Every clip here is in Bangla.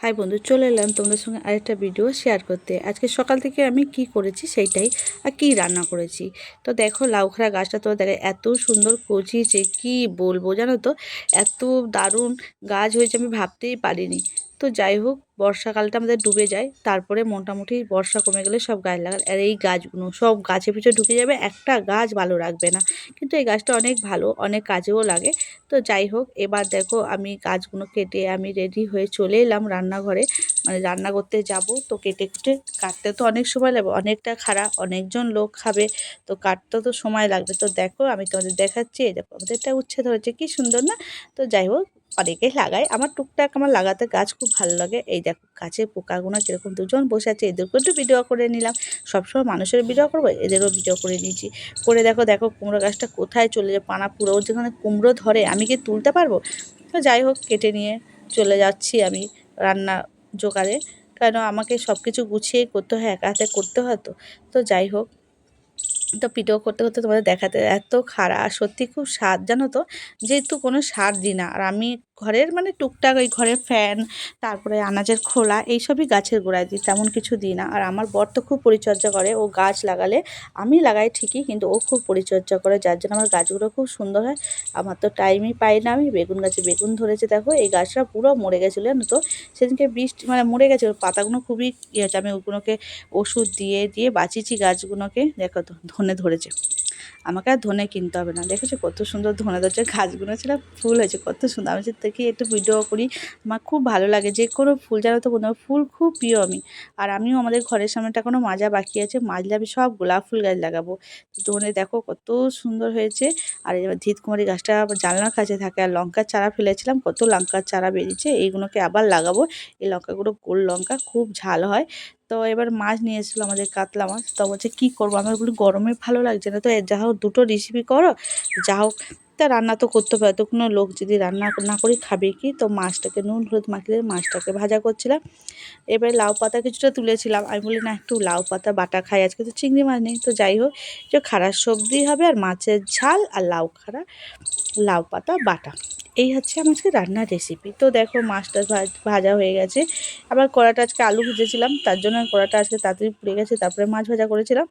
হাই বন্ধু, চলে এলাম তোমাদের সঙ্গে আরেকটা ভিডিও শেয়ার করতে। আজকে সকাল থেকে আমি কি করেছি সেইটাই, আর কি রান্না করেছি। তো দেখো, লাউখাড়া গাছটা তো দেখে এত সুন্দর কচিয়েছে, কি বলবো জানো তো, এত দারুণ গাছ হয়েছে আমি ভাবতেই পারিনি। তো যাই হোক, বর্ষাকালটা আমাদের ডুবে যায়, তারপরে মোটামুটি বর্ষা কমে গেলে সব গাছ লাগান। আর এই গাছগুলো সব গাছের পিছনে ঢুকে যাবে, একটা গাছ ভালো রাখবে না। কিন্তু এই গাছটা অনেক ভালো, অনেক কাজেও লাগে। তো যাই হোক, এবার দেখো আমি গাছগুলো কেটে আমি রেডি হয়ে চলে এলাম রান্নাঘরে, মানে রান্না করতে যাব। তো কেটে কুটে কাটতে তো অনেক সময় লাগবে, অনেকটা খাড়া, অনেকজন লোক খাবে, তো কাটতে তো সময় লাগবে। তো দেখো আমি তোমাদের দেখাচ্ছি, এই দেখো আমাদের একটা উচ্ছে ধরেছে, কি সুন্দর না। তো যাই হোক, অনেকে লাগায়, আমার টুকটাক আমার লাগাতে গাছ খুব ভালো লাগে। এই দেখো গাছে পোকাগুলো কীরকম, দুজন বসে আছে, এদেরকে একটু ভিডিও করে নিলাম। সবসময় মানুষের ভিডিও করবো, এদেরও ভিডিও করে নিয়েছি। করে দেখো দেখো কুমড়ো গাছটা কোথায় চলে যায়, পানা পুরো, যেখানে কুমড়ো ধরে আমি কি তুলতে পারবো? তো যাই হোক, কেটে নিয়ে চলে যাচ্ছি আমি রান্না জোগাড়ে, কেন আমাকে সব কিছু গুছিয়ে করতে হয়, একা হাতে করতে হয়। তো তো যাই হোক, তো ভিডিও করতে করতে তোমাদের দেখাতে এত খারাপ, সত্যি খুব স্বাদ জানো তো। যেহেতু কোনো সার দিই না, আর আমি ঘরের মানে টুকটাক ওই ঘরের ফ্যান, তারপরে আনাজের খোলা, এইসবই গাছের গোড়ায় দিই, তেমন কিছু দিই না। আর আমার বর তো খুব পরিচর্যা করে, ও গাছ লাগালে, আমি লাগাই ঠিকই কিন্তু ও খুব পরিচর্যা করে, যার জন্য আমার গাছগুলো খুব সুন্দর হয়। আমার তো টাইমই পাই না। আমি বেগুন গাছে বেগুন ধরেছে, দেখো এই গাছটা পুরো মরে গেছিলো জানো তো। সেদিনকে বৃষ্টি মানে মরে গেছে, ওর পাতাগুলো খুবই ইয়ে হচ্ছে, আমি ওগুলোকে ওষুধ দিয়ে দিয়ে বাঁচিয়েছি গাছগুলোকে। দেখো তো ধনে ধরেছে, আমাকে আর ধনে কিনতে হবে না। দেখেছো কত সুন্দর ধনে ধরেছে, গাছগুলো ছিল ফুল হয়েছে কত সুন্দর। আমি দেখি একটু ভিডিও করি, আমার খুব ভালো লাগে যে কোনো ফুল, জানো তো বন্ধু, ফুল খুব প্রিয় আমি। আর আমিও আমাদের ঘরের সামনেটা কোনো মাজা বাকি আছে, মাজলে আমি সব গোলাপ ফুল গাছ লাগাবো। ধনে দেখো কত সুন্দর হয়েছে। আর এবার ধীতকুমারী গাছটা আবার জানলার কাছে থাকে। আর লঙ্কার চারা ফেলেছিলাম, কত লঙ্কার চারা বেরিয়েছে, এইগুলোকে আবার লাগাবো। এই লঙ্কাগুলো গোল লঙ্কা, খুব ঝাল হয়। তো এবার মাছ নিয়ে এসেছিলো আমাদের, কাতলা মাছ। তো বলছে কী করবো, আমার ওগুলো গরমে ভালো লাগছে না, তো যা হোক দুটো রেসিপি করো, যা হোক তা রান্না তো করতে পারে, তো কোনো লোক যদি রান্না না করে খাবে কি। তো মাছটাকে নুন হলুদ মাখিয়ে মাছটাকে ভাজা করছিলাম। এবারে লাউ পাতা কিছুটা তুলেছিলাম, আমি বলি না একটু লাউ পাতা বাটা খাই, আজকে তো চিংড়ি মাছ নেই। তো যাই হোক, যে খাড়ার সবজি হবে, আর মাছের ঝাল, আর লাউ খাড়া, লাউ পাতা বাটা, এই হচ্ছে আমার আজকে রান্নার রেসিপি। তো দেখো মাছটা ভাজা হয়ে গেছে। আবার কড়াটা আজকে আলু ভেজেছিলাম, তার জন্য কড়াটা আজকে তাড়াতাড়ি পুড়ে গেছে। তারপরে মাছ ভাজা করেছিলাম,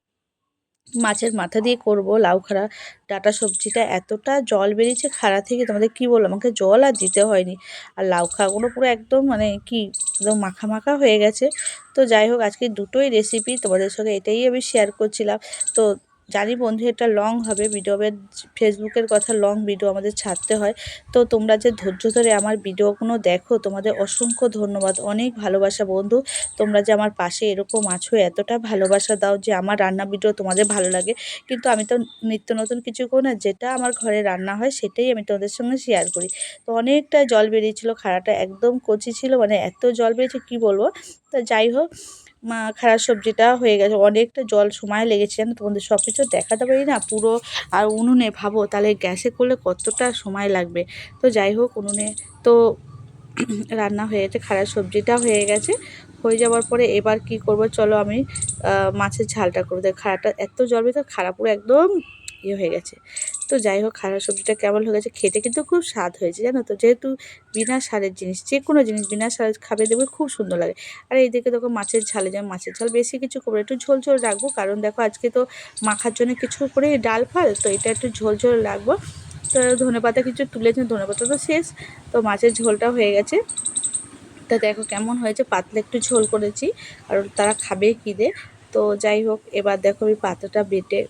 মাছের মাথা দিয়ে করব লাউ খাড়া ডাঁটা সবজিটা। এতটা জল বেরিয়েছে খাড়া থেকে, তোমাদের কি বলবো, আমাকে জল আর দিতে হয়নি। আর লাউ খাড়াগুলো পুরো একদম মানে কি, একদম মাখা মাখা হয়ে গেছে। তো যাই হোক, আজকে দুটোই রেসিপি তোমাদের সঙ্গে এটাই আমি শেয়ার করছিলাম। তো জানি বন্ধু এটা লং হবে ভিডিও, ফেসবুকের কথা, লং ভিডিও আমাদের ছাড়তে হয়। তো তোমরা যে ধৈর্য ধরে আমার ভিডিওগুলো দেখো, তোমাদের অসংখ্য ধন্যবাদ, অনেক ভালোবাসা বন্ধু। তোমরা যে আমার পাশে এরকম আছো, এতটা ভালোবাসা দাও যে আমার রান্না ভিডিও তোমাদের ভালো লাগে। কিন্তু আমি তো নিত্য নতুন কিছু করি না, যেটা আমার ঘরে রান্না হয় সেটাই আমি তোমাদের সঙ্গে শেয়ার করি। তো অনেকটা জল বেরিয়েছিল, খাড়াটা একদম কচি ছিল, মানে এত জল বেরিয়েছে কি বলবো। তো যাই হোক, খাড়া সবজিটা হয়ে গেছে, অনেকটা জল সময় লেগেছে জানো, তোমাদের সব কিছু দেখাতে পারি না পুরো। আর উনুনে ভাবো তাহলে গ্যাসে করলে কতটা সময় লাগবে। তো যাই হোক, উনুনে তো রান্না হয়ে গেছে, খাড়া সবজিটা হয়ে গেছে। হয়ে যাওয়ার পরে এবার কি করব, চলো আমি মাছের ঝালটা করবো। খাড়াটা এত জল তো খাড়া পুরো একদম ইয়ে হয়ে গেছে। তো যাই হোক, খাড়া সবজিটা কেমন হয়ে গেছে, খেতে কিন্তু খুব স্বাদ হয়েছে জানো তো। যেহেতু বিনা সারের জিনিস, যে কোনো জিনিস বিনা সারে খাবে দেখবে খুব সুন্দর লাগে। আর এইদিকে দেখো মাছের ঝালে, যেমন মাছের ঝাল বেশি কিছু করবো, একটু ঝোল ঝোল রাখবো, কারণ দেখো আজকে তো মাখার জন্য কিছু করে ডাল ফাল, তো এটা একটু ঝোল ঝোল রাখবো। তো ধনেপাতা কিছু তুলেছি, ধনেপাতা তো শেষ। তো মাছের ঝোলটা হয়ে গেছে। তা দেখো কেমন হয়েছে, পাতলা একটু ঝোল করেছি, আর তারা খাবে কী দে। তো যাই হোক, এবার দেখো আমি পাতাটা বেটে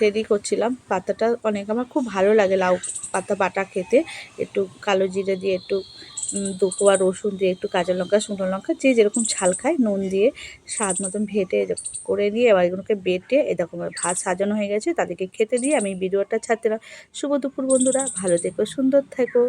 রেডি করছিলাম। পাতাটা অনেক আমার খুব ভালো লাগে লাউ পাতা বাটা খেতে, একটু কালো জিরে দিয়ে, একটু দুকোয়া রসুন দিয়ে, একটু কাঁচা লঙ্কা শুকনো লঙ্কা, যে যেরকম ঝাল খায়, নুন দিয়ে স্বাদ মতন ভেটে করে দিয়ে, এবার এগুলোকে বেটে এরকম ভাত সাজানো হয়ে গেছে, তাদেরকে খেতে দিয়ে আমি ভিডিওটা ছাড়তে না। শুভ দুপুর বন্ধুরা, ভালো থেকো, সুন্দর থেকো।